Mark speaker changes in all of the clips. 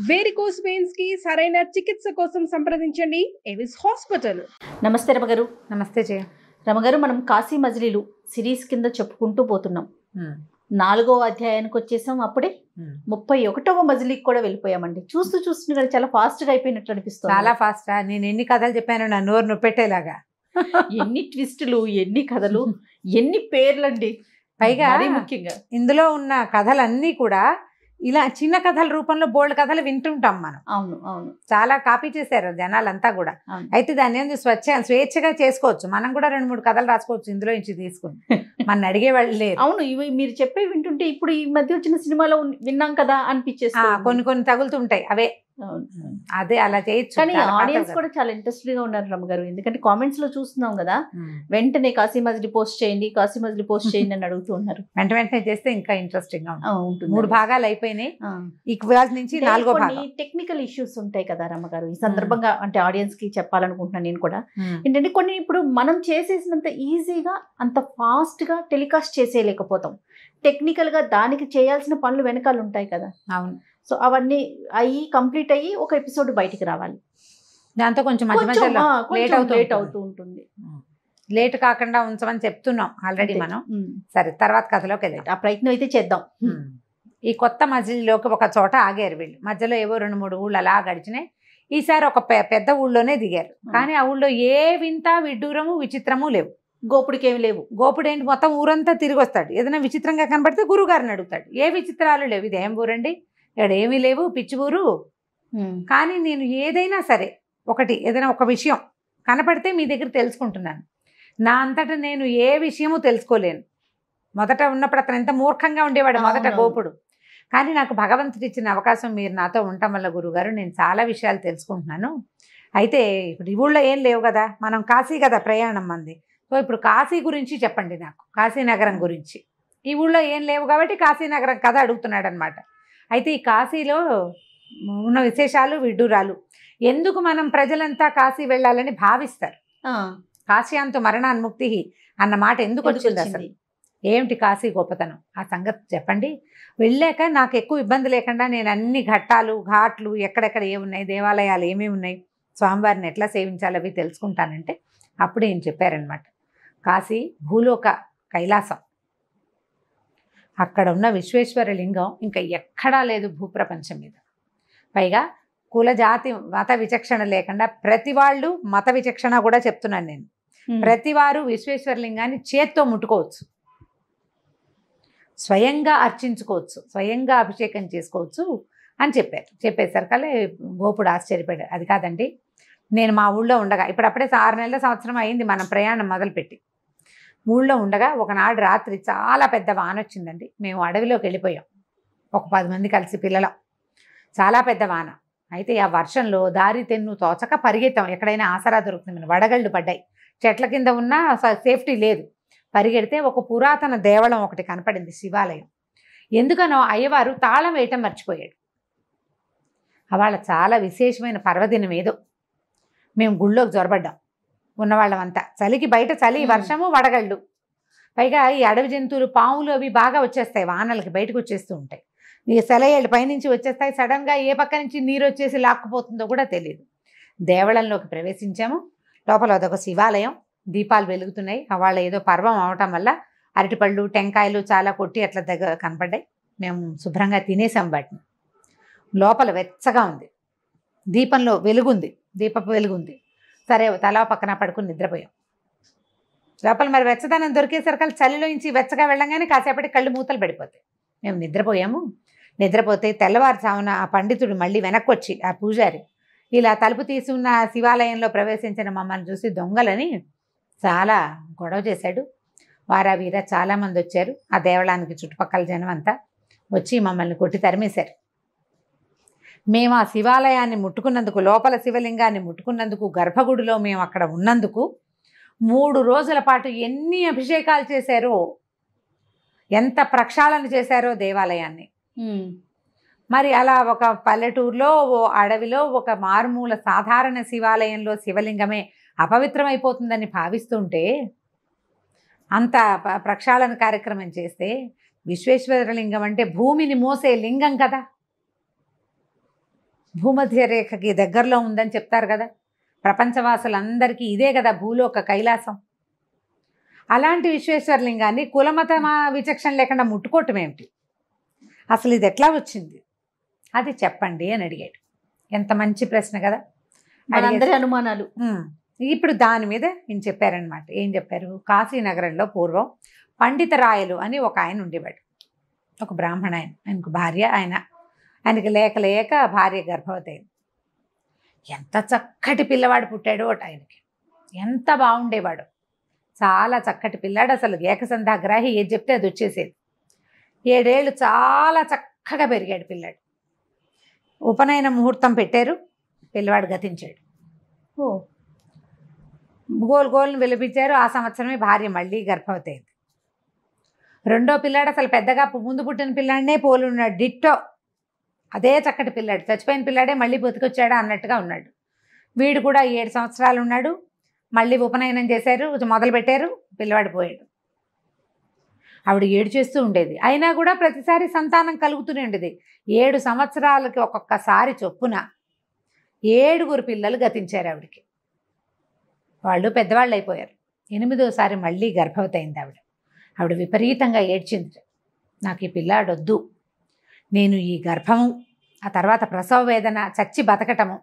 Speaker 1: Varicose veins కి సరైన చికిత్స కోసం సంప్రదించండి ఎవిస్ హాస్పిటల్.
Speaker 2: నమస్తే రమగారు.
Speaker 3: నమస్తే జయ.
Speaker 2: రమగారు, మనం కాశీ మజిలీలు సిరీస్ కింద చెప్పుకుంటూ పోతున్నాం. 4వ అధ్యాయానికి వచ్చేసాం. అప్పుడే 31వ మజిలీకి కూడా వెళ్ళిపోయామండి. చూస్తూ చూస్తూ చాలా ఫాస్ట్ గా అయిపోయినట్టు అనిపిస్తుంది.
Speaker 3: చాలా ఫాస్ట్. నేను ఎన్ని కథలు చెప్పాను నా నోరు నొప్పెట్టేలాగా.
Speaker 2: ఎన్ని ట్విస్టులు, ఎన్ని కథలు, ఎన్ని పేర్లండి.
Speaker 3: పైగా
Speaker 2: ముఖ్యంగా
Speaker 3: ఇందులో ఉన్న కథలన్నీ కూడా ఇలా చిన్న కథల రూపంలో బోల్డ్ కథలు వింటుంటాం మనం.
Speaker 2: అవును అవును,
Speaker 3: చాలా కాపీ చేశారు జనాలంతా కూడా. అయితే దాన్ని ఏంది స్వేచ్ఛగా చేసుకోవచ్చు. మనం కూడా 2-3 కథలు రాసుకోవచ్చు ఇందులో నుంచి తీసుకుని. మన అడిగే వాళ్ళు లేరు.
Speaker 2: అవును, ఇవి మీరు చెప్పే వింటుంటే ఇప్పుడు ఈ మధ్య వచ్చిన సినిమాలో విన్నాం కదా అనిపించేస్తుంది.
Speaker 3: కొన్ని తగులుతుంటాయి అవే. అదే అలా చేయొచ్చు.
Speaker 2: కానీ ఆడియన్స్ కూడా చాలా ఇంట్రెస్టెడ్ గా ఉన్నారు రమ్మగారు. ఎందుకంటే కామెంట్స్ లో చూస్తున్నాం కదా, వెంటనే కాశీ మజిలీ పోస్ట్ చేయండి, కాశీ మజిలీ పోస్ట్ చేయండి అని అడుగుతూ ఉన్నారు.
Speaker 3: వెంటనే చేస్తే ఇంకా ఇంట్రెస్టింగ్ గా ఉంటుంది. 3 భాగాలు అయిపోయినాయి. ఇవాళ నుంచి 4వ భాగం.
Speaker 2: టెక్నికల్ ఇష్యూస్ ఉంటాయి కదా రమ్మగారు. ఈ సందర్భంగా అంటే ఆడియన్స్ కి చెప్పాలనుకుంటున్నాను నేను కూడా. ఏంటంటే కొన్ని ఇప్పుడు మనం చేసేసినంత ఈజీగా అంత ఫాస్ట్ గా టెలికాస్ట్ చేసేయలేకపోతాం. టెక్నికల్ గా దానికి చేయాల్సిన పనులు వెనకాల ఉంటాయి కదా.
Speaker 3: అవును.
Speaker 2: సో అవన్నీ కంప్లీట్ అయ్యి ఒక ఎపిసోడ్ బయటికి రావాలి.
Speaker 3: దాంతో కొంచెం లేట్
Speaker 2: అవుతూ ఉంటుంది.
Speaker 3: లేట్ కాకుండా ఉంచమని చెప్తున్నాం ఆల్రెడీ మనం. సరే, తర్వాత కథలోకి వెళ్దాం.
Speaker 2: ఆ ప్రయత్నం అయితే చేద్దాం.
Speaker 3: ఈ కొత్త మజిలీలోకి ఒక చోట ఆగారు వీళ్ళు. మధ్యలో ఏవో 2-3 ఊళ్ళు అలా గడిచినాయి. ఈసారి ఒక పెద్ద ఊళ్ళోనే దిగారు. కానీ ఆ ఊళ్ళో ఏ వింత విడ్డూరము విచిత్రము లేవు.
Speaker 2: గోపుడికి ఏమి లేవు.
Speaker 3: గోపుడు ఏంటి, మొత్తం ఊరంతా తిరిగి వస్తాడు. ఏదైనా విచిత్రంగా కనబడితే గురువుగారిని అడుగుతాడు. ఏ విచిత్రాలు లేవు. ఇది ఏం ఊరండి, ఇక్కడ ఏమీ లేవు, పిచ్చి ఊరు. కానీ నేను ఏదైనా సరే ఏదైనా ఒక విషయం కనపడితే మీ దగ్గర తెలుసుకుంటున్నాను. నా అంతటా నేను ఏ విషయము తెలుసుకోలేను. మొదట ఉన్నప్పుడు అతను ఎంత మూర్ఖంగా ఉండేవాడు మొదట గోపుడు. కానీ నాకు భగవంతుడు ఇచ్చిన అవకాశం మీరు నాతో ఉండటం వల్ల గురువుగారు నేను చాలా విషయాలు తెలుసుకుంటున్నాను. అయితే ఇప్పుడు ఈ ఊళ్ళో ఏం లేవు కదా, మనం కాశీ కదా ప్రయాణం మంది. సో ఇప్పుడు కాశీ గురించి చెప్పండి నాకు, కాశీనగరం గురించి. ఈ ఊళ్ళో ఏం లేవు కాబట్టి కాశీనగరం కథ అడుగుతున్నాడు అనమాట. అయితే ఈ కాశీలో ఉన్న విశేషాలు విడ్డూరాలు, ఎందుకు మనం ప్రజలంతా కాశీ వెళ్ళాలని భావిస్తారు, కాశ్యాంతు మరణాన్ముక్తి అన్న మాట ఎందుకు వచ్చింది, అసలు ఏమిటి కాశీ గొప్పతనం, ఆ సంగతి చెప్పండి. వెళ్ళాక నాకు ఎక్కువ ఇబ్బంది లేకుండా నేను అన్ని ఘాట్లు ఎక్కడెక్కడ ఏమున్నాయి, దేవాలయాలు ఏమేమి ఉన్నాయి, స్వామివారిని ఎట్లా సేవించాలి అవి తెలుసుకుంటానంటే అప్పుడు ఏం చెప్పారనమాట. కాశీ భూలోక కైలాసం. అక్కడ ఉన్న విశ్వేశ్వర లింగం ఇంకా ఎక్కడా లేదు భూప్రపంచం మీద. పైగా కుల జాతి మత విచక్షణ లేకుండా ప్రతి వాళ్ళు, మత విచక్షణ కూడా చెప్తున్నాను నేను, ప్రతి వారు విశ్వేశ్వర లింగాన్ని చేత్తో ముట్టుకోవచ్చు, స్వయంగా అర్చించుకోవచ్చు, స్వయంగా అభిషేకం చేసుకోవచ్చు అని చెప్పారు. చెప్పేసరికలే గోపుడు ఆశ్చర్యపడారు. అది కాదండి, నేను మా ఊళ్ళో ఉండగా, ఇప్పుడప్పుడే 6 నెలల సంవత్సరం అయింది మనం ప్రయాణం మొదలుపెట్టి. ఊళ్ళో ఉండగా ఒకనాడు రాత్రి చాలా పెద్ద వాన వచ్చిందండి. మేము అడవిలోకి వెళ్ళిపోయాం, ఒక 10 మంది కలిసి పిల్లలం. చాలా పెద్ద వాన. అయితే ఆ వర్షంలో దారి తెన్ను తోచక పరిగెత్తాం. ఎక్కడైనా ఆసరా దొరుకుతుంది, వడగళ్ళు పడ్డాయి, చెట్ల కింద ఉన్న సేఫ్టీ లేదు. పరిగెడితే ఒక పురాతన దేవళం ఒకటి కనపడింది, శివాలయం. ఎందుకనో అయ్యవారు తాళం వేయటం మర్చిపోయాడు. అవాళ చాలా విశేషమైన పర్వదినం ఏదో. మేము గుళ్ళోకి జొరబడ్డాం ఉన్నవాళ్ళమంతా. చలికి బయట చలి, వర్షము, వడగళ్ళు. పైగా ఈ అడవి జంతువులు, పాములు అవి బాగా వచ్చేస్తాయి, వానలకి బయటకు వచ్చేస్తూ ఉంటాయి. ఈ సెలయేళ్ళు పైనుంచి వచ్చేస్తాయి. సడన్గా ఏ పక్క నుంచి నీరు వచ్చేసి లాక్కుపోతుందో కూడా తెలియదు. దేవళంలోకి ప్రవేశించాము. లోపల అదొక శివాలయం, దీపాలు వెలుగుతున్నాయి. వాళ్ళ ఏదో పర్వం అవటం వల్ల అరటిపళ్ళు, టెంకాయలు చాలా కొట్టి అట్లా దగ్గర కనపడ్డాయి. మేము శుభ్రంగా తినేసాం వాటిని. లోపల వెచ్చగా ఉంది, దీపంలో వెలుగుంది, దీపపు వెలుగుంది. సరే తలా పక్కన పడుకుని నిద్రపోయాం. లోపల మరి వెచ్చదనం దొరికేసరికి చలిలో నుంచి వెచ్చగా వెళ్ళంగానే కాసేపటి కళ్ళు మూతలు పడిపోతాయి. మేము నిద్రపోయాము. నిద్రపోతే తెల్లవారుజామున ఆ పండితుడు మళ్ళీ వెనక్కి వచ్చి, ఆ పూజారి ఇలా తలుపు తీసి ఉన్న శివాలయంలో ప్రవేశించిన మమ్మల్ని చూసి దొంగలని చాలా గొడవ చేశాడు. వారా వీర చాలామంది వచ్చారు. ఆ దేవళానికి చుట్టుపక్కల జనం అంతా వచ్చి మమ్మల్ని కొట్టి తరిమేశారు. మేము ఆ శివాలయాన్ని ముట్టుకున్నందుకు, లోపల శివలింగాన్ని ముట్టుకున్నందుకు, గర్భగుడిలో మేము అక్కడ ఉన్నందుకు 3 రోజుల పాటు ఎన్ని అభిషేకాలు చేశారో, ఎంత ప్రక్షాళన చేశారో దేవాలయాన్ని. మరి అలా ఒక పల్లెటూరులో, ఓ అడవిలో, ఒక మారుమూల సాధారణ శివాలయంలో శివలింగమే అపవిత్రమైపోతుందని భావిస్తుంటే, అంత ప్రక్షాళన కార్యక్రమం చేస్తే, విశ్వేశ్వరలింగం అంటే భూమిని మోసే లింగం కదా. భూమధ్య రేఖకి దగ్గరలో ఉందని చెప్తారు కదా, ప్రపంచవాసులందరికీ ఇదే కదా భూలోక కైలాసం. అలాంటి విశ్వేశ్వరలింగాన్ని కులమత విచక్షణ లేకుండా ముట్టుకోవటం ఏమిటి, అసలు ఇది ఎట్లా వచ్చింది అది చెప్పండి అని అడిగాడు. ఎంత మంచి ప్రశ్న కదా.
Speaker 2: మనందరి అనుమానాలు.
Speaker 3: ఇప్పుడు దాని మీద ఈయన చెప్పారనమాట. ఏం చెప్పారు, కాశీనగరంలో పూర్వం పండితరాయలు అని ఒక ఆయన ఉండేవాడు, ఒక బ్రాహ్మణ ఆయన. ఆయనకు భార్య, ఆయనకి లేక లేక భార్య గర్భవతి అయింది. ఎంత చక్కటి పిల్లవాడు పుట్టాడు ఒకటి ఆయనకి, ఎంత బాగుండేవాడు, చాలా చక్కటి పిల్లాడు. అసలు ఏకసంధాగ్రాహి, ఏది చెప్తే అది వచ్చేసేది. 7 ఏళ్ళు చాలా చక్కగా పెరిగాడు పిల్లాడు. ఉపనయన ముహూర్తం పెట్టారు, పిల్లవాడు గతించాడు. గోలును విలిపించారు. ఆ సంవత్సరమే భార్య మళ్ళీ గర్భవతి అయింది. రెండో పిల్లాడు అసలు పెద్దగా ముందు పుట్టిన పిల్లాడినే పోలున్నాడు, డిట్టో అదే చక్కటి పిల్లాడు. చచ్చిపోయిన పిల్లాడే మళ్ళీ బతికొచ్చాడా అన్నట్టుగా ఉన్నాడు. వీడు కూడా 7 సంవత్సరాలు ఉన్నాడు. మళ్ళీ ఉపనయనం చేశారు, మొదలు పెట్టారు, పిల్లవాడు పోయాడు. ఆవిడ ఏడు చేస్తూ ఉండేది. అయినా కూడా ప్రతిసారి సంతానం కలుగుతూనే ఉండేది. 7 సంవత్సరాలకి ఒక్కొక్కసారి చొప్పున 7 పిల్లలు గతించారు ఆవిడకి. వాళ్ళు పెద్దవాళ్ళు అయిపోయారు. 8వసారి మళ్ళీ గర్భవతి అయింది ఆవిడ విపరీతంగా ఏడ్చింది. నాకు ఈ పిల్లాడు వద్దు, నేను ఈ గర్భము, ఆ తర్వాత ప్రసవ వేదన, చచ్చి బతకటము,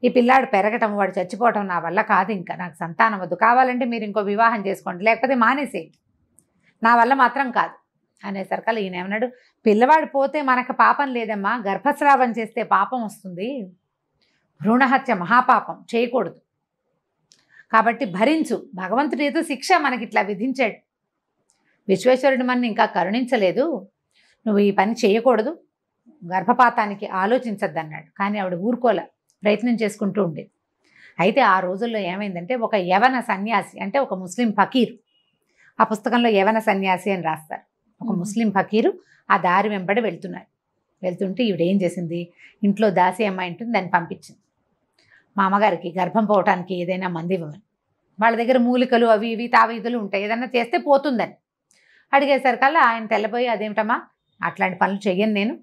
Speaker 3: ఈ పిల్లాడు పెరగటం, వాడు చచ్చిపోవటం నా వల్ల కాదు, ఇంకా నాకు సంతానం వద్దు, కావాలంటే మీరు ఇంకో వివాహం చేసుకోండి, లేకపోతే మానేసేయండి, నా వల్ల మాత్రం కాదు అనేసరికల్లా ఈయన ఏమన్నాడు, పిల్లవాడు పోతే మనకు పాపం లేదమ్మా, గర్భస్రావం చేస్తే పాపం వస్తుంది, భ్రూణహత్య మహాపాపం, చేయకూడదు, కాబట్టి భరించు, భగవంతుడు ఏదో శిక్ష మనకి ఇట్లా విధించాడు, విశ్వేశ్వరుడు మన ఇంకా కరుణించలేదు, నువ్వు ఈ పని చేయకూడదు, గర్భపాతానికి ఆలోచించద్దు అన్నాడు. కానీ ఆవిడ ఊరుకోలే, ప్రయత్నం చేసుకుంటూ ఉండేది. అయితే ఆ రోజుల్లో ఏమైందంటే, ఒక యవన సన్యాసి, అంటే ఒక ముస్లిం ఫకీరు, ఆ పుస్తకంలో యవన సన్యాసి అని రాస్తారు, ఒక ముస్లిం ఫకీరు ఆ దారి వెంబడి వెళ్తుంటే ఈవిడ ఏం చేసింది, ఇంట్లో దాసి అమ్మాయి ఉంటుంది, దాన్ని పంపించింది. మా అమ్మగారికి గర్భం పోవటానికి ఏదైనా మంది ఇవ్వమని, వాళ్ళ దగ్గర మూలికలు అవి ఇవి తావీదులు ఉంటాయి, ఏదైనా చేస్తే పోతుందని అడిగేసరికల్లా ఆయన తెల్లబోయి, అదేమిటమ్మా అట్లాంటి పనులు చెయ్యను నేను,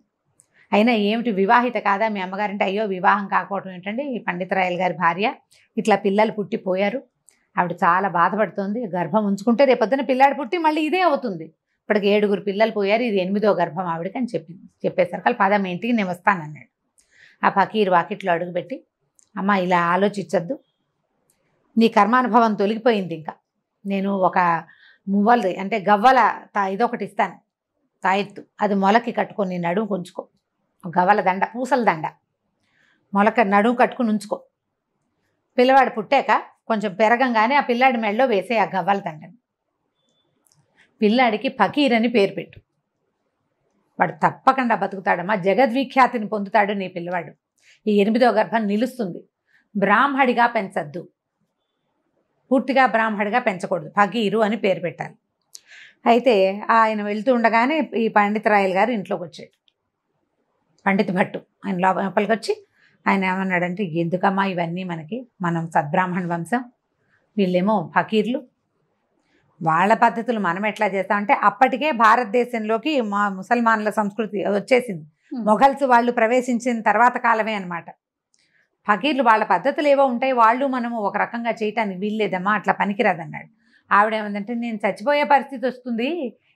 Speaker 3: అయినా ఏమిటి వివాహిత కాదా మీ అమ్మగారంటే, అయ్యో వివాహం కాకపోవడం ఏంటండి, ఈ పండితరాయలు గారి భార్య, ఇట్లా పిల్లలు పుట్టిపోయారు, ఆవిడ చాలా బాధపడుతుంది, గర్భం ఉంచుకుంటే రేపొద్దున పిల్లాడు పుట్టి మళ్ళీ ఇదే అవుతుంది, ఇప్పటికి 7 పిల్లలు పోయారు, ఇది 8వ గర్భం ఆవిడకి అని చెప్పేసరికి పద మీ ఇంటికి నేను వస్తానన్నాడు. ఆ ఫకీరు వాకిట్లో అడుగుపెట్టి, అమ్మ ఇలా ఆలోచించద్దు, నీ కర్మానుభవం తొలగిపోయింది, ఇంకా నేను ఒక మువ్వలు అంటే గవ్వల ఇదొకటి ఇస్తాను తాయెత్తు, అది మొలకి కట్టుకొని నడుము ఉంచుకో, గవ్వల దండ, పూసల దండ మొలక నడుము కట్టుకుని ఉంచుకో, పిల్లవాడు పుట్టాక కొంచెం పెరగంగానే ఆ పిల్లాడి మెడలో వేసే ఆ గవ్వల దండని, పిల్లాడికి ఫకీర్ అని పేరు పెట్టు, వాడు తప్పకుండా బతుకుతాడమ్మా, జగద్విఖ్యాతిని పొందుతాడు నీ పిల్లవాడు, ఈ 8వ గర్భం నిలుస్తుంది, బ్రాహ్మడిగా పెంచద్దు, పూర్తిగా బ్రాహ్మడిగా పెంచకూడదు, ఫకీరు అని పేరు పెట్టాలి. అయితే ఆయన వెళ్తూ ఉండగానే ఈ పండితరాయలు గారు ఇంట్లోకి వచ్చాడు, పండిత భట్టు ఆయన లోపలికి వచ్చి ఆయన ఏమన్నాడంటే, ఎందుకమ్మా ఇవన్నీ మనకి, మనం సద్బ్రాహ్మణ వంశం, వీళ్ళేమో ఫకీర్లు, వాళ్ళ పద్ధతులు మనం ఎట్లా చేస్తామంటే, అప్పటికే భారతదేశంలోకి మా ముసల్మాన్ల సంస్కృతి వచ్చేసింది, మొఘల్స్ వాళ్ళు ప్రవేశించిన తర్వాత కాలమే అనమాట. ఫకీర్లు వాళ్ళ పద్ధతులు ఏవో ఉంటాయి, వాళ్ళు మనము ఒక రకంగా చేయటానికి వీల్లేదమ్మా, అట్లా పనికిరాదన్నాడు. ఆవిడేమందంటే, నేను చచ్చిపోయే పరిస్థితి వస్తుంది,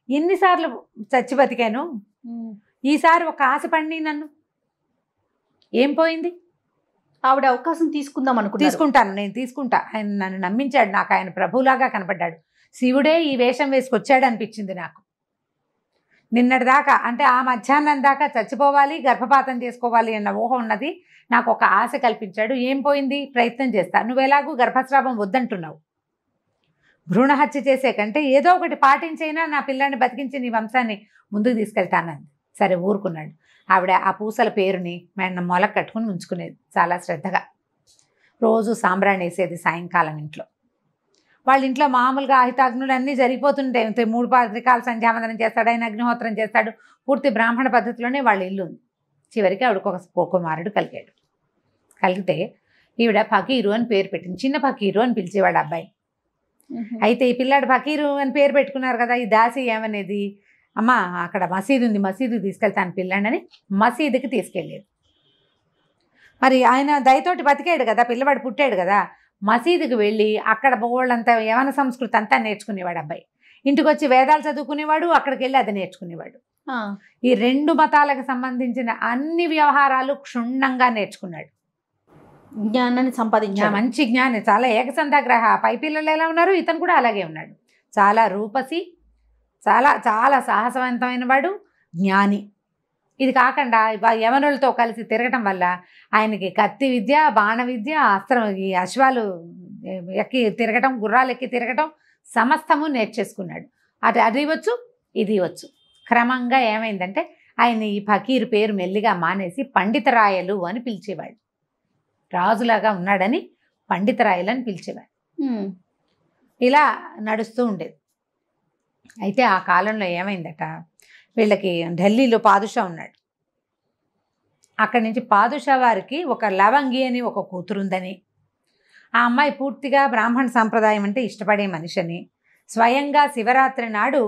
Speaker 3: ఎన్నిసార్లు చచ్చి బతికాను, ఈసారి ఒక ఆశ పండి నన్ను, ఏం పోయింది,
Speaker 2: ఆవిడ అవకాశం
Speaker 3: తీసుకుంటాను, నేను తీసుకుంటా, ఆయన నన్ను నమ్మించాడు, నాకు ఆయన ప్రభువులాగా కనపడ్డాడు, శివుడే ఈ వేషం వేసుకొచ్చాడు అనిపించింది నాకు, నిన్నటి దాకా అంటే ఆ మధ్యాహ్నం దాకా చచ్చిపోవాలి, గర్భపాతం చేసుకోవాలి అన్న ఊహ ఉన్నది, నాకు ఒక ఆశ కల్పించాడు, ఏం పోయింది, ప్రయత్నం చేస్తా, నువ్వు ఎలాగూ గర్భస్రావం వద్దంటున్నావు, భ్రూణహత్య చేసే కంటే ఏదో ఒకటి పాటించైనా నా పిల్లాన్ని బతికించి నీ వంశాన్ని ముందుకు తీసుకెళ్తానంది. సరే ఊరుకున్నాడు. ఆవిడ ఆ పూసల పేరుని మొలక కట్టుకుని ఉంచుకునేది చాలా శ్రద్ధగా, రోజు సాంబ్రాణి వేసేది సాయంకాలం ఇంట్లో, వాళ్ళ ఇంట్లో మామూలుగా ఆహితాగ్నులు అన్నీ జరిగిపోతుంటాయి, 3 పాత్రికాలు సంధ్యావందనం చేస్తాడు, ఆయన అగ్నిహోత్రం చేస్తాడు, పూర్తి బ్రాహ్మణ పద్ధతిలోనే వాళ్ళ ఇల్లు ఉంది. చివరికి ఆవిడకు ఒక కుమారుడు కలిగితే ఈవిడ ఫకీరు అని పేరు పెట్టింది, చిన్న ఫకీరు అని పిలిచేవాడు అబ్బాయి. అయితే ఈ పిల్లాడు ఫకీరు అని పేరు పెట్టుకున్నారు కదా, ఈ దాసి ఏమనేది, అమ్మ అక్కడ మసీదు ఉంది, మసీదుకి తీసుకెళ్తాను పిల్లాడని మసీదుకి తీసుకెళ్ళేది. మరి ఆయన దయతోటి బతికాడు కదా, పిల్లవాడు పుట్టాడు కదా. మసీదుకి వెళ్ళి అక్కడ బోళ్ళంతా యవన సంస్కృతి అంతా నేర్చుకునేవాడు అబ్బాయి. ఇంటికి వచ్చి వేదాలు చదువుకునేవాడు, అక్కడికి వెళ్ళి అది నేర్చుకునేవాడు. ఈ 2 మతాలకు సంబంధించిన అన్ని వ్యవహారాలు క్షుణ్ణంగా నేర్చుకున్నాడు.
Speaker 2: జ్ఞానాన్ని సంపాదించాడు.
Speaker 3: మంచి జ్ఞాని, చాలా ఏకసంధాగ్రహ. పై పిల్లలు ఎలా ఉన్నారు, ఇతను కూడా అలాగే ఉన్నాడు. చాలా రూపసి, చాలా చాలా సాహసవంతమైన వాడు, జ్ఞాని. ఇది కాకుండా యవనులతో కలిసి తిరగటం వల్ల ఆయనకి కత్తి విద్య, బాణ విద్య, అస్త్రం, ఈ అశ్వాలు ఎక్కి తిరగటం, గుర్రాలు ఎక్కి తిరగటం సమస్తము నేర్చేసుకున్నాడు. అది వచ్చు, ఇది వచ్చు. క్రమంగా ఏమైందంటే ఆయన ఈ ఫకీర్ పేరు మెల్లిగా మానేసి పండితరాయలు అని పిలిచేవాడు. రాజులాగా ఉన్నాడని పండితరాయలు అని పిలిచేవాడు. ఇలా నడుస్తూ ఉండేది. అయితే ఆ కాలంలో ఏమైందట, వీళ్ళకి ఢిల్లీలో పాదుషా ఉన్నాడు. అక్కడి నుంచి పాదుషా వారికి ఒక లవంగి అని ఒక కూతురుందని, ఆ అమ్మాయి పూర్తిగా బ్రాహ్మణ సాంప్రదాయం అంటే ఇష్టపడే మనిషిని, స్వయంగా శివరాత్రి నాడు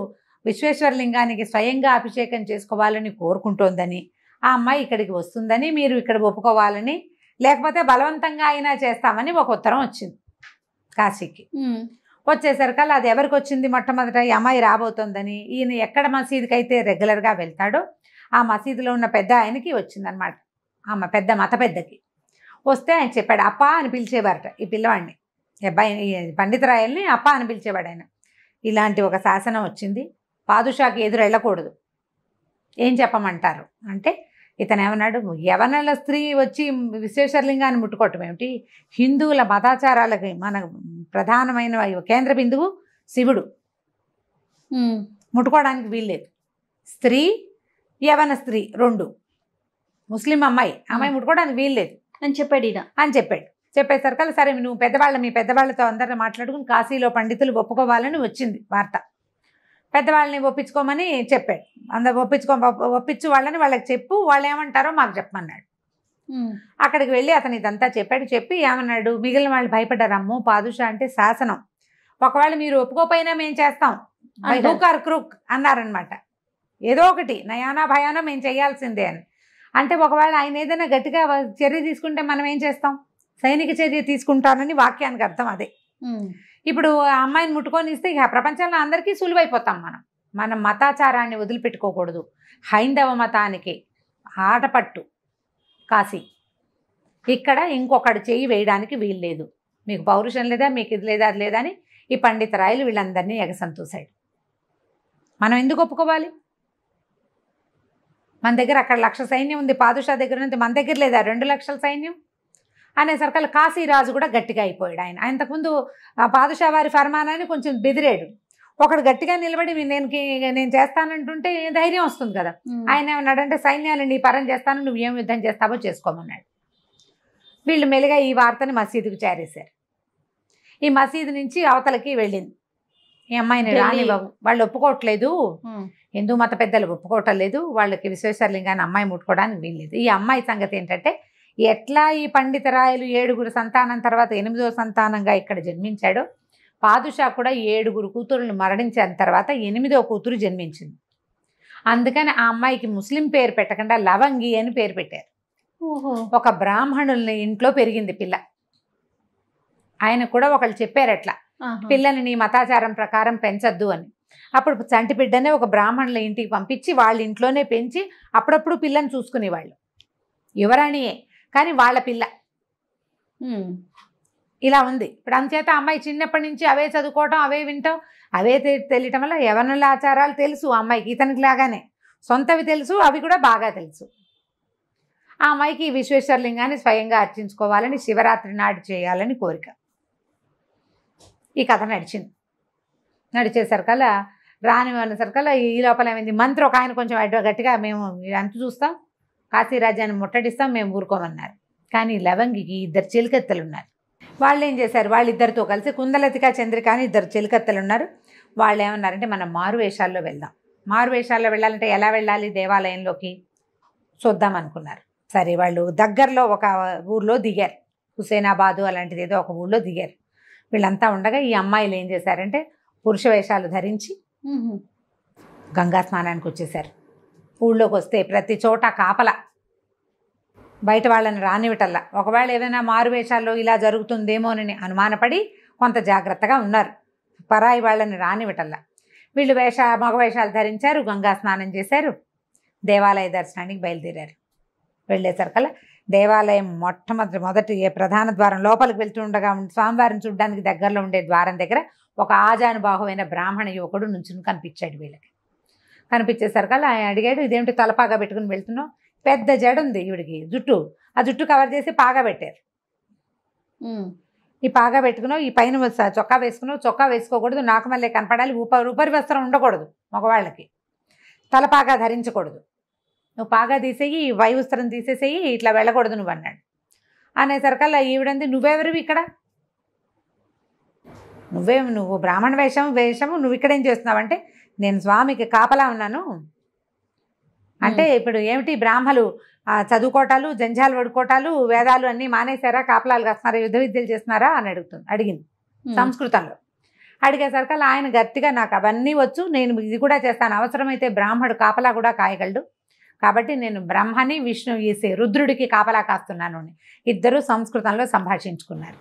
Speaker 3: విశ్వేశ్వరలింగానికి స్వయంగా అభిషేకం చేసుకోవాలని కోరుకుంటోందని, ఆ అమ్మాయి ఇక్కడికి వస్తుందని, మీరు ఇక్కడ ఒప్పుకోవాలని, లేకపోతే బలవంతంగా అయినా చేస్తామని ఒక ఉత్తరం వచ్చింది కాశీకి. వచ్చేసరికల్లా అది ఎవరికి వచ్చింది, మొట్టమొదట ఈ అమ్మాయి రాబోతోందని. ఈయన ఎక్కడ మసీదుకి అయితే రెగ్యులర్గా వెళ్తాడో ఆ మసీదులో ఉన్న పెద్ద ఆయనకి వచ్చిందనమాట. ఆమె పెద్ద మత పెద్దకి వస్తే ఆయన చెప్పాడు. అప్ప అని పిలిచేవారట ఈ పిల్లవాడిని, అబ్బాయి పండితరాయల్ని అప్ప అని పిలిచేవాడు ఆయన. ఇలాంటి ఒక శాసనం వచ్చింది, పాదుషాకి ఎదురు వెళ్ళకూడదు, ఏం చెప్పమంటారు అంటే ఇతను ఏమన్నాడు, యవనల స్త్రీ వచ్చి విశ్వేశ్వరలింగాన్ని ముట్టుకోవటం ఏమిటి, హిందువుల మతాచారాలకి మన ప్రధానమైన కేంద్ర బిందువు శివుడు, ముట్టుకోవడానికి వీల్లేదు. స్త్రీ, యవన స్త్రీ 2, ముస్లిం అమ్మాయి ముట్టుకోవడానికి వీల్లేదు
Speaker 2: అని చెప్పాడు ఈయన.
Speaker 3: అని చెప్పాడు. చెప్పేసరికల్లా సరే నువ్వు మీ పెద్దవాళ్ళతో అందరిని మాట్లాడుకుని కాశీలో పండితులు ఒప్పుకోవాలని వచ్చింది వార్త. పెద్దవాళ్ళని ఒప్పించుకోమని చెప్పాడు. అందరు ఒప్పించు వాళ్ళని, వాళ్ళకి చెప్పు, వాళ్ళు ఏమంటారో మాకు చెప్పమన్నాడు. అక్కడికి వెళ్ళి అతను ఇదంతా చెప్పాడు. చెప్పి ఏమన్నాడు, మిగిలిన వాళ్ళు భయపడ్డారు. అమ్మో పాదుషా అంటే శాసనం, ఒకవేళ మీరు ఒప్పుకోపోయినా మేము చేస్తాం, క్రూక్ అన్నారనమాట. ఏదో ఒకటి నయానా భయానా మేము చేయాల్సిందే అని. అంటే ఒకవేళ ఆయన ఏదైనా గట్టిగా చర్య తీసుకుంటే మనం ఏం చేస్తాం, సైనిక చర్య తీసుకుంటానని వాక్యానికి అర్థం అదే. ఇప్పుడు ఆ అమ్మాయిని ముట్టుకొని ఇస్తే ఇక ప్రపంచంలో అందరికీ సులువైపోతాం. మనం మతాచారాన్ని వదిలిపెట్టుకోకూడదు. హైందవ మతానికి ఆటపట్టు కాశీ, ఇక్కడ ఇంకొకటి చెయ్యి వేయడానికి వీల్లేదు, మీకు పౌరుషం లేదా, మీకు ఇది లేదా, అది లేదా అని ఈ పండితరాయలు వీళ్ళందరినీ ఎగసంతూసాడు. మనం ఎందుకు ఒప్పుకోవాలి? మన దగ్గర అక్కడ 1,00,000 సైన్యం ఉంది, పాదుషా దగ్గర ఉంది, మన దగ్గర లేదా 2 లక్షల సైన్యం అనేసరికల్లా కాశీరాజు కూడా గట్టిగా అయిపోయాడు. ఆయన అంతకుముందు పాదుషా వారి ఫర్మానాన్ని కొంచెం బెదిరాడు. ఒకడు గట్టిగా నిలబడి నేను చేస్తానంటుంటే ధైర్యం వస్తుంది కదా. ఆయన ఏమన్నాడంటే సైన్యాన్ని నీ పరం చేస్తాను, నువ్వు ఏం యుద్ధం చేస్తావో చేసుకోమన్నాడు. వీళ్ళు మెల్లిగా ఈ వార్తని మసీదుకు చేరేశారు. ఈ మసీదు నుంచి అవతలకి వెళ్ళింది. ఈ అమ్మాయిని రానివ్వవు, వాళ్ళు ఒప్పుకోవట్లేదు, హిందూ మత పెద్దలు ఒప్పుకోవటం లేదు, వాళ్ళకి విశ్వేశ్వరలింగాన్ని అమ్మాయి ముట్టుకోవడానికి వీల్లేదు. ఈ అమ్మాయి సంగతి ఏంటంటే, ఎట్లా ఈ పండితరాయలు 7 సంతానం తర్వాత 8వ సంతానంగా ఇక్కడ జన్మించాడో, పాదుషా కూడా 7 కూతురులు మరణించిన తర్వాత 8వ కూతురు జన్మించింది. అందుకని ఆ అమ్మాయికి ముస్లిం పేరు పెట్టకుండా లవంగి అని పేరు పెట్టారు. ఒక బ్రాహ్మణుల ఇంట్లో పెరిగింది పిల్ల. ఆయన కూడా ఒకళ్ళు చెప్పారు అట్లా, పిల్లని నీ మతాచారం ప్రకారం పెంచద్దు అని. అప్పుడు చంటి బిడ్డనే ఒక బ్రాహ్మణుల ఇంటికి పంపించి వాళ్ళ ఇంట్లోనే పెంచి అప్పుడప్పుడు పిల్లని చూసుకునేవాళ్ళు. యువరాణియే కానీ వాళ్ళ పిల్ల. ఇలా ఉంది. ఇప్పుడు అందుచేత అమ్మాయి చిన్నప్పటి నుంచి అవే చదువుకోవటం, అవే వింటాం, అవే తెలియటం వల్ల యవనుల ఆచారాలు తెలుసు అమ్మాయికి, ఇతనికి లాగానే సొంతవి తెలుసు, అవి కూడా బాగా తెలుసు. ఆ అమ్మాయికి విశ్వేశ్వరలింగాన్ని స్వయంగా అర్చించుకోవాలని, శివరాత్రి నాడు చేయాలని కోరిక. ఈ కథ నడిచేసరికల్లా రానివనేసరికల్లా ఈ లోపల ఏమైంది, మంత్రి ఒక ఆయన కొంచెం గట్టిగా మేము అంత చూస్తాం, కాశీ రాజ్యాన్ని ముట్టడిస్తాం, మేము ఊరుకోమన్నారు. కానీ లవంగికి 2 చెలికత్తెలు ఉన్నారు. వాళ్ళు ఏం చేశారు, వాళ్ళిద్దరితో కలిసి కుందలతిక చంద్రిక అని 2 చెలికత్తెలు ఉన్నారు. వాళ్ళు ఏమన్నారంటే మనం మారువేషాల్లో వెళ్దాం. మారువేషాల్లో వెళ్ళాలంటే ఎలా వెళ్ళాలి, దేవాలయంలోకి చూద్దాం అనుకున్నారు. సరే వాళ్ళు దగ్గరలో ఒక ఊర్లో దిగారు, హుసేనాబాదు అలాంటిది ఏదో ఒక ఊళ్ళో దిగారు. వీళ్ళంతా ఉండగా ఈ అమ్మాయిలు ఏం చేశారంటే పురుష వేషాలు ధరించి గంగా స్నానానికి వచ్చేసారు. ఊళ్ళోకి వస్తే ప్రతి చోట కాపల, బయట వాళ్ళని రానివ్వటల్లా. ఒకవేళ ఏదైనా మారువేషాల్లో ఇలా జరుగుతుందేమోనని అనుమానపడి కొంత జాగ్రత్తగా ఉన్నారు. పరాయి వాళ్ళని రానివ్వటల్లా. వీళ్ళు మగ వేషాలు ధరించారు, గంగా స్నానం చేశారు, దేవాలయ దర్శనానికి బయలుదేరారు. వెళ్ళేసరికల్లా దేవాలయం మొదటి ప్రధాన ద్వారం లోపలికి వెళ్తుండగా స్వామివారిని చూడడానికి దగ్గరలో ఉండే ద్వారం దగ్గర ఒక ఆజానుబాహువైన బ్రాహ్మణ యువకుడు నుంచుని కనిపించాడు వీళ్ళకి. కనిపించేసరికల్లా ఆయన అడిగాడు, ఇదేమిటి తలపాగా పెట్టుకుని వెళ్తున్నావు? పెద్ద జడ ఉంది ఈవిడికి, జుట్టు. ఆ జుట్టు కవర్ చేసి పాగా పెట్టారు. ఈ పాగా పెట్టుకున్నావు, ఈ పైన చొక్కా వేసుకున్నావు, చొక్కా వేసుకోకూడదు, నాకు మళ్ళీ కనపడాలి, ఉపరి వస్త్రం ఉండకూడదు, మగవాళ్ళకి తలపాగా ధరించకూడదు, నువ్వు పాగా తీసేయి, వస్త్రం తీసేసేయి, ఇట్లా వెళ్ళకూడదు నువ్వు అన్నాడు. అనేసరికల్లా ఈవిడంది, నువ్వెవరివి ఇక్కడ, నువ్వు బ్రాహ్మణ వేషము నువ్వు ఇక్కడేం చేస్తున్నావంటే, నేను స్వామికి కాపలా ఉన్నాను అంటే, ఇప్పుడు ఏమిటి బ్రాహ్మలు చదువుకోటాలు, జంజాలు పడుకోటాలు, వేదాలు అన్నీ మానేశారా, కాపలాలు కాస్తున్నారా, యుద్ధ విద్యలు చేస్తున్నారా అని అడిగింది సంస్కృతంలో. అడిగేసరికల్లా ఆయన గట్టిగా, నాకు అవన్నీ వచ్చు, నేను ఇది కూడా చేస్తాను, అవసరమైతే బ్రాహ్మడు కాపలా కూడా కాయగలడు, కాబట్టి నేను బ్రహ్మని విష్ణు రుద్రుడికి కాపలా కాస్తున్నాను అని ఇద్దరు సంస్కృతంలో సంభాషించుకున్నారు.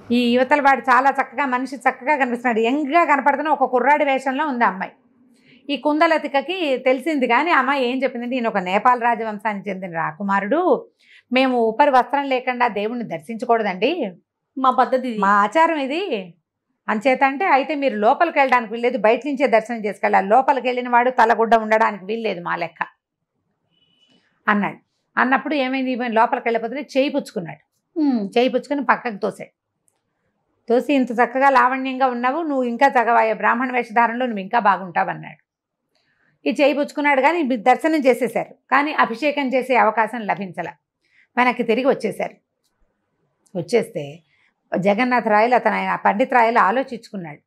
Speaker 3: ఈ యువతల వాడు చాలా చక్కగా, మనిషి చక్కగా కనిపిస్తున్నాడు, యంగ్గా కనపడుతున్న ఒక కుర్రాడి వేషంలో ఉంది అమ్మాయి. ఈ కుందలతికకి తెలిసింది, కానీ అమ్మాయి ఏం చెప్పిందంటే, ఈయన ఒక నేపాల్ రాజవంశానికి చెందిన రాకుమారుడు, మేము ఉపరి వస్త్రం లేకుండా దేవుణ్ణి దర్శించకూడదండి,
Speaker 2: మా పద్ధతి,
Speaker 3: మా ఆచారం ఇది, అంచేత అంటే అయితే మీరు లోపలికి వెళ్ళడానికి వీల్లేదు, బయట నుంచే దర్శనం చేసుకెళ్ళాలి, లోపలికి వెళ్ళిన వాడు తలగుడ్డ ఉండడానికి వీల్లేదు మా లెక్క అన్నాడు. అన్నప్పుడు ఏమైంది, లోపలికి వెళ్ళిపోతే చేయి పుచ్చుకున్నాడు. చేయి పుచ్చుకొని పక్కకు తోసి ఇంత చక్కగా లావణ్యంగా ఉన్నావు, నువ్వు ఇంకా చక్కగా బ్రాహ్మణ వేషధారణలో నువ్వు ఇంకా బాగుంటావు అన్నాడు. ఈ చేయి పుచ్చుకున్నాడు, కానీ దర్శనం చేసేశారు, కానీ అభిషేకం చేసే అవకాశం లభించలే. వెనక్కి తిరిగి వచ్చేస్తే జగన్నాథరాయలు ఆయన పండితరాయలు ఆలోచించుకున్నాడు.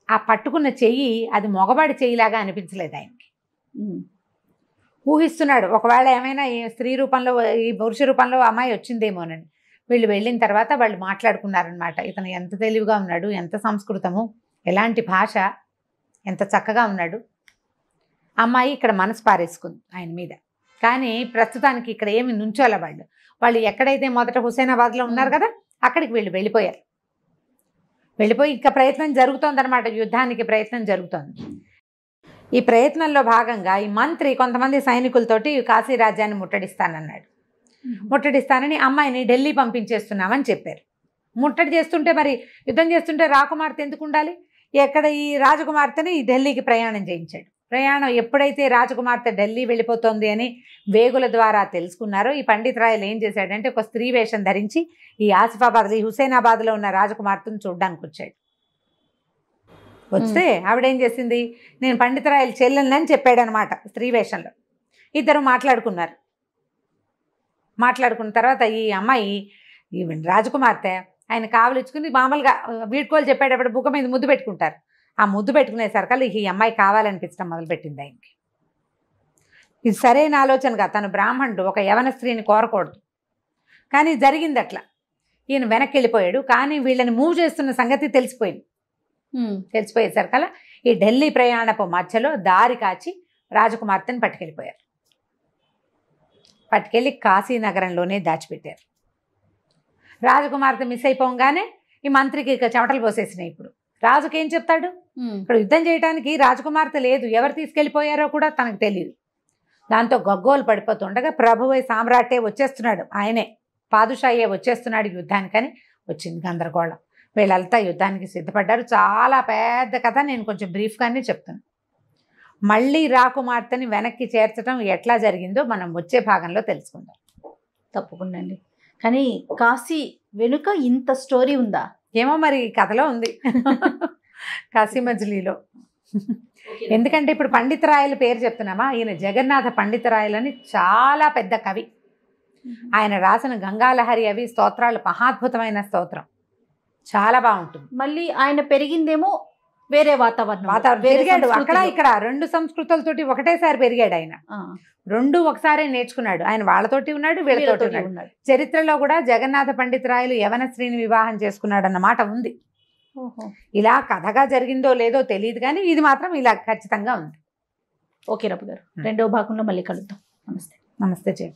Speaker 3: ఆ పట్టుకున్న చెయ్యి అది మగవాడి చెయ్యిలాగా అనిపించలేదు ఆయనకి. ఊహిస్తున్నాడు, ఒకవేళ ఏమైనా స్త్రీ రూపంలో, ఈ పురుష రూపంలో అమ్మాయి వచ్చిందేమోనని. వీళ్ళు వెళ్ళిన తర్వాత వాళ్ళు మాట్లాడుకున్నారనమాట, ఇతను ఎంత తెలివిగా ఉన్నాడు, ఎంత సంస్కృతము, ఎలాంటి భాష, ఎంత చక్కగా ఉన్నాడు. అమ్మాయి ఇక్కడ మనసు పారేసుకుంది ఆయన మీద, కానీ ప్రస్తుతానికి ఇక్కడ ఏమి నుంచోలే. వాళ్ళు ఎక్కడైతే మొదట హుసేనాబాద్లో ఉన్నారు కదా, అక్కడికి వెళ్ళిపోయారు. వెళ్ళిపోయి ఇంకా ప్రయత్నం జరుగుతోందనమాట, యుద్ధానికి ప్రయత్నం జరుగుతోంది. ఈ ప్రయత్నంలో భాగంగా ఈ మంత్రి కొంతమంది సైనికులతోటి కాశీ రాజ్యాన్ని ముట్టడిస్తానని అమ్మాయిని ఢిల్లీ పంపించేస్తున్నామని చెప్పారు. ముట్టడి చేస్తుంటే, మరి యుద్ధం చేస్తుంటే రాకుమార్తె ఎందుకు ఉండాలి? ఎక్కడ ఈ రాజకుమార్తెని ఢిల్లీకి ప్రయాణం చేయించాడు. ప్రయాణం ఎప్పుడైతే రాజకుమార్తె ఢిల్లీ వెళ్ళిపోతుంది అని వేగుల ద్వారా తెలుసుకున్నారో, ఈ పండితరాయలు ఏం చేశాడంటే, ఒక స్త్రీ వేషం ధరించి ఈ ఆసిఫాబాద్లో, ఈ హుసేనాబాద్లో ఉన్న రాజకుమార్తెను చూడడానికి వచ్చాడు. వస్తే ఆవిడేం చేసింది, నేను పండితరాయలు చెల్లెలని చెప్పాడనమాట స్త్రీ వేషంలో. ఇద్దరు మాట్లాడుకున్న తర్వాత ఈ అమ్మాయి, ఈ రాజకుమార్తె ఆయన కావలిచ్చుకుని మామూలుగా వీడ్కోలు చెప్పేటప్పుడు బుగ్గ మీద ముద్దు పెట్టుకుంటారు. ఆ ముద్దు పెట్టుకునేసరికి ఈ అమ్మాయి కావాలనిపించడం మొదలుపెట్టింది ఆయనకి. ఇది సరైన ఆలోచనగా, తను బ్రాహ్మణుడు, ఒక యవన స్త్రీని కోరకూడదు, కానీ జరిగింది అట్లా. ఈయన వెనక్కి వెళ్ళిపోయాడు, కానీ వీళ్ళని మూవ్ చేస్తున్న సంగతి తెలిసిపోయేసరికల్లా ఈ ఢిల్లీ ప్రయాణపు మధ్యలో దారి కాచి రాజకుమార్తెను పట్టుకెళ్ళి కాశీనగరంలోనే దాచిపెట్టారు. రాజకుమార్తె మిస్ అయిపోగానే ఈ మంత్రికి ఇక చెమటలు పోసేసినాయి. ఇప్పుడు రాజుకి ఏం చెప్తాడు? ఇక్కడ యుద్ధం చేయడానికి రాజకుమార్తె లేదు, ఎవరు తీసుకెళ్ళిపోయారో కూడా తనకు తెలియదు. దాంతో గగ్గోలు పడిపోతుండగా ప్రభువే సామ్రాటే వచ్చేస్తున్నాడు, ఆయనే పాదుషాయే వచ్చేస్తున్నాడు యుద్ధానికని వచ్చింది గందరగోళం. వీళ్ళంతా యుద్ధానికి సిద్ధపడ్డారు. చాలా పెద్ద కథ, నేను కొంచెం బ్రీఫ్గానే చెప్తాను. మళ్ళీ రాకుమార్తెని వెనక్కి చేర్చడం ఎట్లా జరిగిందో మనం వచ్చే భాగంలో తెలుసుకుందాం.
Speaker 2: తప్పకుండా అండి. కానీ కాశీ వెనుక ఇంత స్టోరీ ఉందా?
Speaker 3: ఏమో మరి కథలో ఉంది కాశీ మజిలీలో. ఎందుకంటే ఇప్పుడు పండితరాయల పేరు చెప్తున్నామా, ఈయన జగన్నాథ పండితరాయలని చాలా పెద్ద కవి. ఆయన రాసిన గంగాలహరి అవి స్తోత్రాలు మహాద్భుతమైన స్తోత్రం, చాలా బాగుంటుంది.
Speaker 2: మళ్ళీ ఆయన పెరిగిందేమో వేరే వాతావరణం,
Speaker 3: పెరిగాడు అక్కడ ఇక్కడ, రెండు సంస్కృతులతోటి ఒకటేసారి పెరిగాడు ఆయన. రెండు ఒకసారి నేర్చుకున్నాడు. ఆయన వాళ్ళతోటి ఉన్నాడు, వీళ్ళతోటి ఉన్నాడు. చరిత్రలో కూడా జగన్నాథ పండితరాయలు యవన స్త్రీని వివాహం చేసుకున్నాడు అన్నమాట ఉంది. ఇలా కథగా జరిగిందో లేదో తెలియదు, కానీ ఇది మాత్రం ఇలా ఖచ్చితంగా ఉంది.
Speaker 2: ఓకే రఘు గారు, రెండవ భాగంలో మళ్ళీ కలుద్దాం. నమస్తే.
Speaker 3: నమస్తే జయ.